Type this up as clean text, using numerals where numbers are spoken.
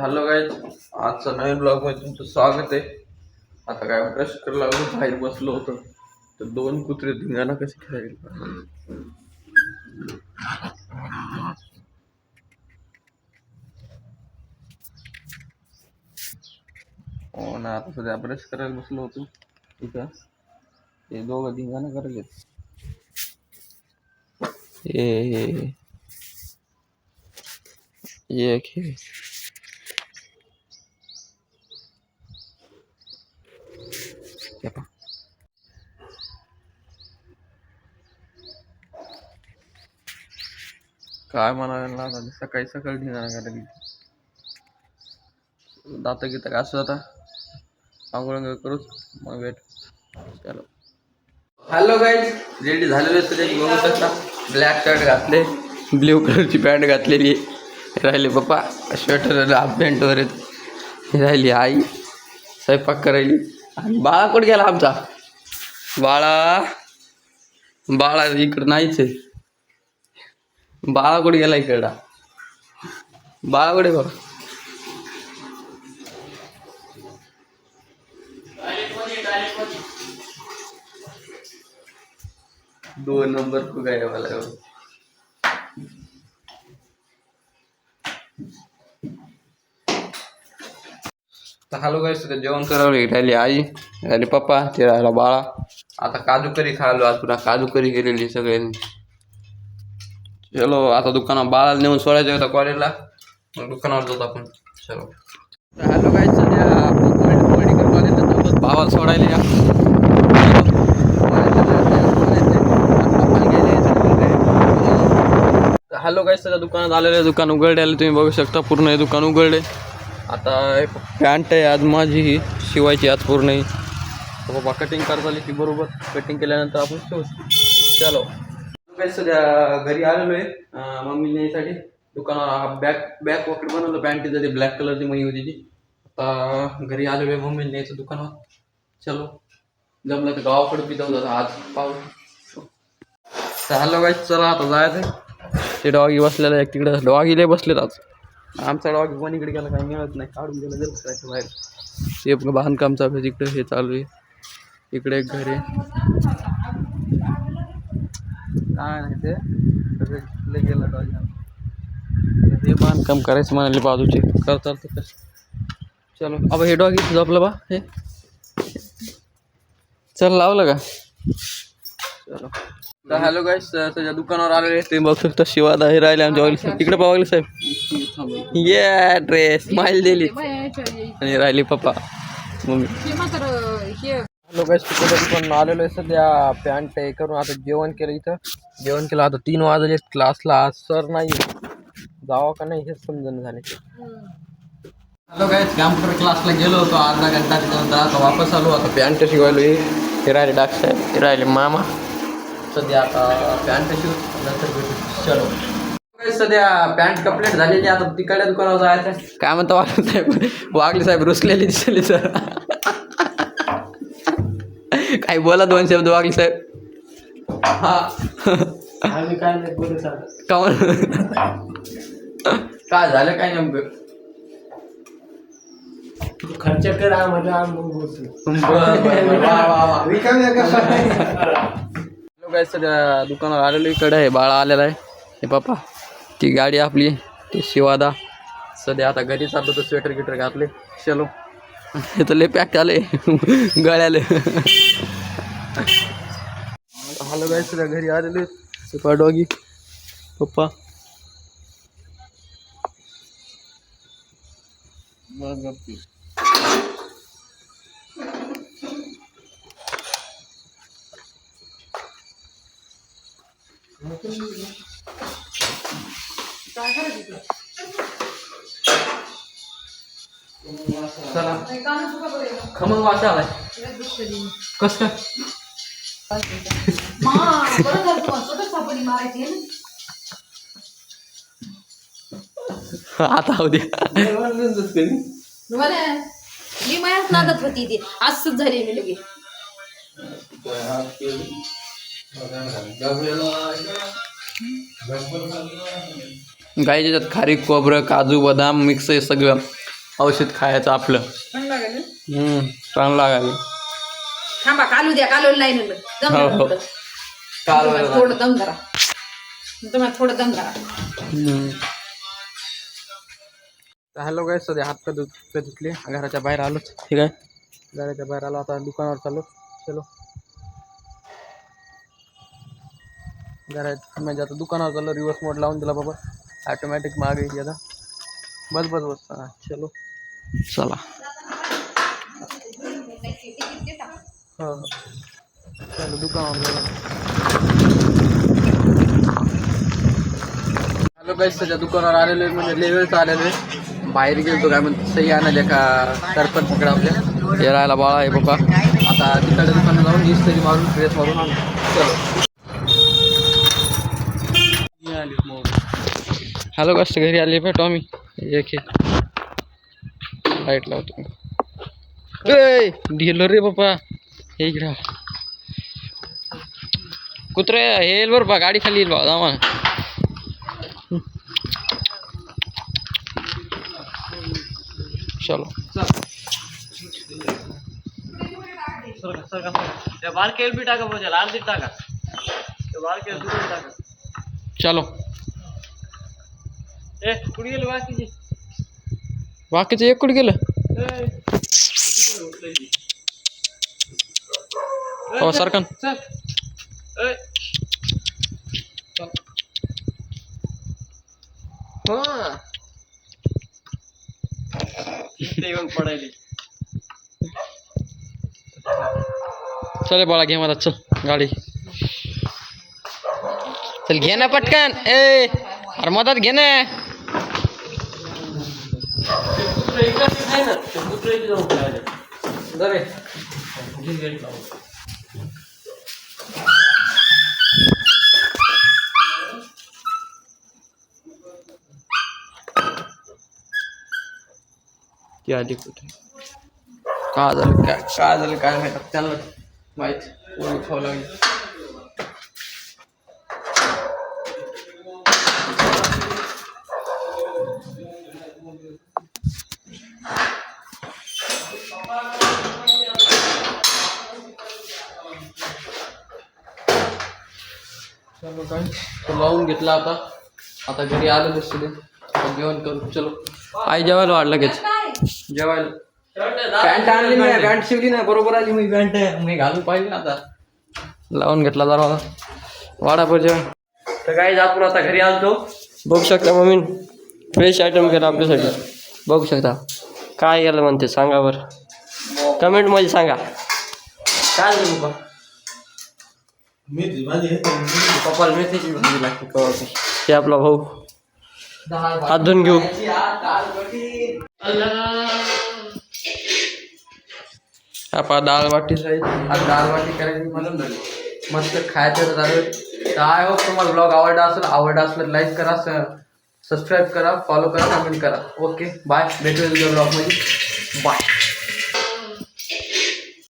Hello guys, आजचा नवीन blog मध्ये तुमचं स्वागत आहे. आता काय ब्रश करायला लागलो, बाहेर बसलो होतो तर दोन कुत्रे धिंगाणा कसे खेळायला. हो ना, आता सध्या ब्रश करायला बसलो होतो इथं. ते दोघं धिंगाणा करायला ये खेळ. काय म्हणायला आता सकाळी सकाळी धिंगाणा करायला. दाता गीता घासू आता, आंघोळ करूच मग भेट. चलो. हॅलो गाईज, रेडी झालेले तुम्ही बघू शकता. ब्लॅक शर्ट घातले, ब्ल्यू कलरची पॅन्ट घातलेली राहिली पप्पा, स्वेटर हाफ पॅन्टवर येत राहिली आई, स्वयंपाक करायली. आणि बाळा कुठे गेला आमचा? बाळा इकडं नाहीच आहे. बाळा कुठे गेला इकडा? बाळा कुठे बघ. दोन नंबर खूप आहे मला. हॅलो गाईस, जेवण करावं राहिली आई, राहिली पप्पा, ते राहिला बाळा. आता काजू करी खायलो, आज पुन्हा काजू करी केलेली सगळ्यांनी. चलो आता दुकानात बाळाला नेऊन सोडायचं होतं कॉलेजला, मग दुकानावर जातो आपण. चलो. हॅलो गाईस, सध्या पॉलिटिकल कॉलेजला भावाला सोडायला या. हॅलो गाईस, सध्या दुकानात आलेलं आहे. दुकान उघडलेलं तुम्ही बघू शकता, पूर्ण हे दुकान उघडले. आता पॅन्ट आहे आज माझी ही शिवायची आज पूर्ण ही. बाबा कटिंग करता आली की बरोबर कटिंग केल्यानंतर आपण शिवू. चलो गाईस, सध्या घरी आलेलो आहे मम्मी न्यायसाठी. दुकानावर बॅक पॉकेट बनवलं पॅन्टीचं, ते ब्लॅक कलरची मणी होती ती. आता घरी आलेलो आहे मम्मी न्यायचं दुकानावर. चलो, जमलं तर गावाकडे बी जाऊ आज पाहू. तर हॅलो गाईस, चला आता जायचं. ते डॉगी बसलेलं आहे तिकडं, डॉगीले बसलेत आज. आमचा डॉग पण इकडे गेला, काही मिळत नाही, काढून गेलं जर करायचं बाहेर. हे बांधकाम चालू आहे तिकडे, हे चालू आहे इकडे एक घर आहे. काय नाही ते गेलं डॉग, हे बांधकाम करायचं म्हणाले बाजूचे, करतात तर कसं. चलो अब हे डॉग इथं झोपलं बा, हे चल लावलं का. चलो. तर हॅलो गाईस, त्याच्या दुकानावर आलेले ते बघू शकता. शिवादा हे राहिले आमच्या ऑइल तिकडे पावले साहेब. ये ड्रेस स्माइल दिली आणि राहिली पप्पा मम्मी. हॅलो गाईस, तिकडे दुकान आलेलो आहे सध्या. पॅन्ट हे करून आता जेवण केलं. इथं जेवण केलं. आता 3 वाजले. क्लासला आज सर नाही, जावं का नाही हेच समजून झाले. हॅलो गाईस, कॅम्प्युटर क्लासला गेलो होतो अर्धा घंटा, त्याच्यानंतर आता वापस आलो. आता पॅन्ट शिवायलो. हे राहिले डाक साहेब, हे राहिले मामा. सध्या आता पॅन्ट शिवू, नंतर भेटू. चलो. सध्या पॅन्ट कंप्लीट झालेली. आता तिकडल्या दुकानावर जायचं. काय म्हणता वागले साहेब? वागले साहेब रुसलेली दिसली सर. काही बोला 2 शब्द वागले साहेब. हा आम्ही काय नाही बोलू सर. काय झालं काय नेमकं? खर्च करा म्हणजे आम्ही बोलतो. काय सध्या दुकानावर आलेलो. इकडे आहे बाळा आलेला आहे. हे पप्पा, ती गाडी आपली, ते शिवादा. सध्या आता घरी चाललो तर स्वेटर गिटर घातले. चलो, हे तर लय पॅक आले गळ्याले. हॅलो गाईस, सध्या घरी आलेले. पप्पा डॉगी, पप्पा चला. खमंग वाशा आलाय कस काय? आता होऊ द्या. मी मायाच लागत होती ती असंच झाली मी लगे. गाईच्या खारीक, खोबरं, काजू, बदाम मिक्स आहे सगळं. औषध खायचं आपलं. चांगलं लागायला. थांबा कालू द्या कालू लाईन हो, हो. थोडं दम धरा तुम्हाला थोडं दम धरा. हॅलो गाईस, सध्या हात पाय धुतले, घराच्या बाहेर आलो. ठीक आहे, घराच्या बाहेर आलो, आता दुकानावर चाललो. चलो घरात म्हणजे आता दुकानावर चाललो. रिवर्स मोड लावून दिला बाबा, ऑटोमॅटिक मागे येते आता. बस बस बस हा, चलो चला. हो हो, चलो दुकानावर गेलो. हॅलो गाईस, सध्या दुकानावर आलेलो आहे, म्हणजे लेवलचं आलेलो आहे. बाहेर गेलो काय म्हणतो सही आणायला का सरपंचकडे आपल्या हे राहायला बाळा आहे बाबा. आता तिकडे दुकानात जाऊन इस्त्री मारून ड्रेस मारून आणू. चलो. हॅलो गाईस, घरी आले भेटू आम्ही. एक लाईट लावतो. ढिलो रे बाबा, हे इकडं कुत्रे हे येईल बरं बा, गाडी खाली येईल बा जामा. चलो चलो. बाकीचं एक कुठे गेलं? हो सरकन. चल बाळा घे मला, चल गाडी चल घे ना पटकन. अरे मदत घे ना. क्या कुठे का झालं काय माहिती त्यांना माहित. खावं लागेल. लावून घेतला आता घरी आलो बसतो जेवण करू. चलो आई जेवायला वाढ लगेच जेवायला. पॅन्ट आणली नाही, पॅन्ट शिवली नाही, बरोबर आली मी पॅन्ट मी घालून पाहिजे ना. आता लावून घेतला जरा वाडाभर जेवण. तर काही जातो आता घरी आलतो. बघू शकता मम्मी फ्रेश आयटम केला आपल्यासाठी. बघू शकता काय केलं म्हणते सांगा बरं, कमेंट मध्ये सांगा काय झालं बाबा. पप्पाला मेथीची भाजी लागते कवाची. ते आपला भाऊ हात धुवून घेऊ. आपण डाळ वाटी करायची म्हणून मस्त खायचं झालं. तर आय होप तुम्हाला ब्लॉग आवडला असेल लाईक करा, सबस्क्राईब करा, फॉलो करा, कमेंट करा. ओके बाय, भेटूया तुझ्या ब्लॉगमध्ये. बाय.